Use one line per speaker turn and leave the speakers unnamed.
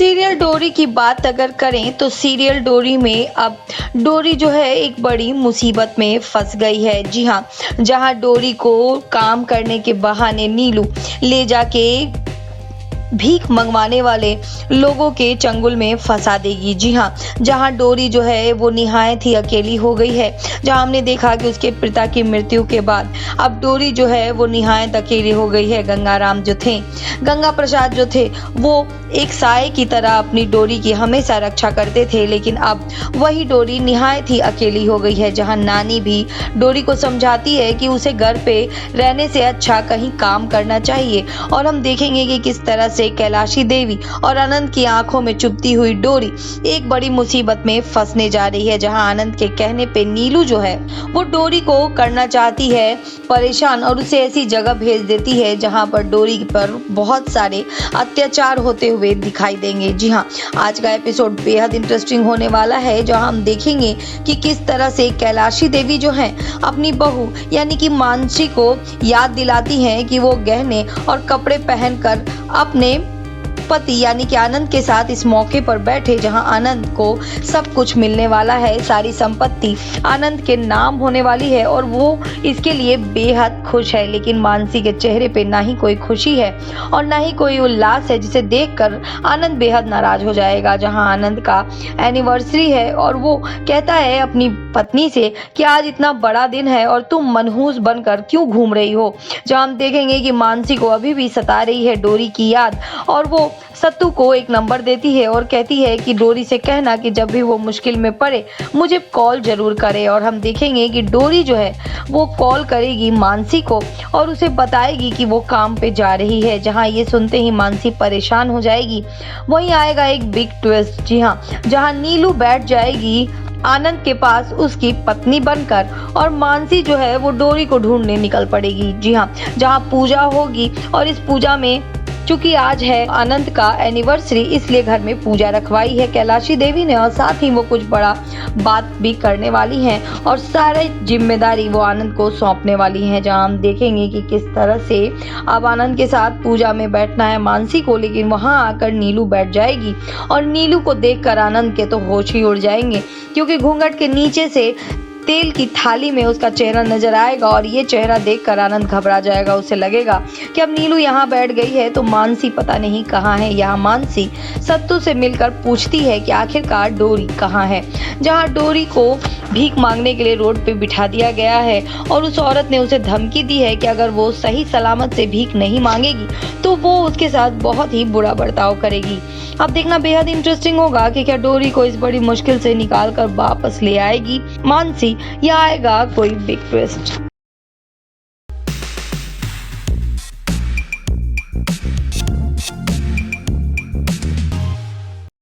Serial डोरी की बात अगर करें तो सीरियल डोरी में अब डोरी जो है एक बड़ी मुसीबत में फंस गई है। जी हाँ, जहां डोरी को काम करने के बहाने नीलू ले जाके भीख मंगवाने वाले लोगों के चंगुल में फंसा देगी। जी हाँ, जहां डोरी जो है वो निहायत ही अकेली हो गई है। जहां हमने देखा कि उसके पिता की मृत्यु के बाद अब डोरी जो है वो निहायत अकेली हो गई है। गंगा प्रसाद जो थे वो एक साए की तरह अपनी डोरी की हमेशा रक्षा करते थे, लेकिन अब वही डोरी निहायत ही अकेली हो गई है। जहां नानी भी डोरी को समझाती है कि उसे घर पे रहने से अच्छा कहीं काम करना चाहिए, और हम देखेंगे कि किस तरह से कैलाशी देवी और आनंद की आंखों में चुभती हुई डोरी एक बड़ी मुसीबत में फंसने जा रही है। जहां आनंद के कहने पे नीलू जो है वो डोरी को करना चाहती है परेशान, और उसे ऐसी जगह भेज देती है जहां पर डोरी पर बहुत सारे अत्याचार होते हुए दिखाई देंगे। जी हाँ, आज का एपिसोड बेहद इंटरेस्टिंग होने वाला है, जहां हम देखेंगे कि किस तरह से कैलाशी देवी जो है अपनी बहू यानी कि मानसी को याद दिलाती हैं कि वो गहने और कपड़े पहनकर अपने पति यानी कि आनंद के साथ इस मौके पर बैठे, जहां आनंद को सब कुछ मिलने वाला है, सारी संपत्ति आनंद के नाम होने वाली है और वो इसके लिए बेहद खुश है। लेकिन मानसी के चेहरे पे ना ही कोई खुशी है और ना ही कोई उल्लास है, जिसे देखकर आनंद बेहद नाराज हो जाएगा। जहां आनंद का एनिवर्सरी है और वो कहता है अपनी पत्नी से कि आज इतना बड़ा दिन है और तुम मनहूस बनकर क्यों घूम रही हो। जहां हम देखेंगे कि मानसी को अभी भी सता रही है डोरी की याद, और वो सत्तू को एक नंबर देती है और कहती है कि डोरी से कहना कि जब भी वो मुश्किल में पड़े मुझे कॉल जरूर करे। और हम देखेंगे कि डोरी जो है वो कॉल करेगी मानसी को और उसे बताएगी कि वो काम पे जा रही है। जहां ये सुनते ही मानसी परेशान हो जाएगी। वहीं आएगा एक बिग ट्विस्ट। जी हाँ, जहां नीलू बैठ जाएगी आनंद के पास उसकी पत्नी बनकर, और मानसी जो है वो डोरी को ढूंढने निकल पड़ेगी। जी हाँ, जहां पूजा होगी और इस पूजा में चूंकि आज है आनंद का एनिवर्सरी, इसलिए घर में पूजा रखवाई है कैलाशी देवी ने, और साथ ही वो कुछ बड़ा बात भी करने वाली हैं और सारी जिम्मेदारी वो आनंद को सौंपने वाली हैं। जहां हम देखेंगे कि किस तरह से अब आनंद के साथ पूजा में बैठना है मानसी को, लेकिन वहां आकर नीलू बैठ जाएगी और नीलू को देखकर आनंद के तो होश ही उड़ जाएंगे, क्योंकि घूंघट के नीचे से तेल की थाली में उसका चेहरा नजर आएगा और ये चेहरा देखकर आनंद घबरा जाएगा। उसे लगेगा कि अब नीलू यहाँ बैठ गई है तो मानसी पता नहीं कहाँ है। यहाँ मानसी सत्तू से मिलकर पूछती है कि आखिरकार डोरी कहाँ है। जहाँ डोरी को भीख मांगने के लिए रोड पे बिठा दिया गया है और उस औरत ने उसे धमकी दी है कि अगर वो सही सलामत से भीख नहीं मांगेगी तो वो उसके साथ बहुत ही बुरा बर्ताव करेगी। अब देखना बेहद इंटरेस्टिंग होगा कि क्या डोरी को इस बड़ी मुश्किल से निकाल कर वापस ले आएगी मानसी, या आएगा कोई बिग ट्विस्ट।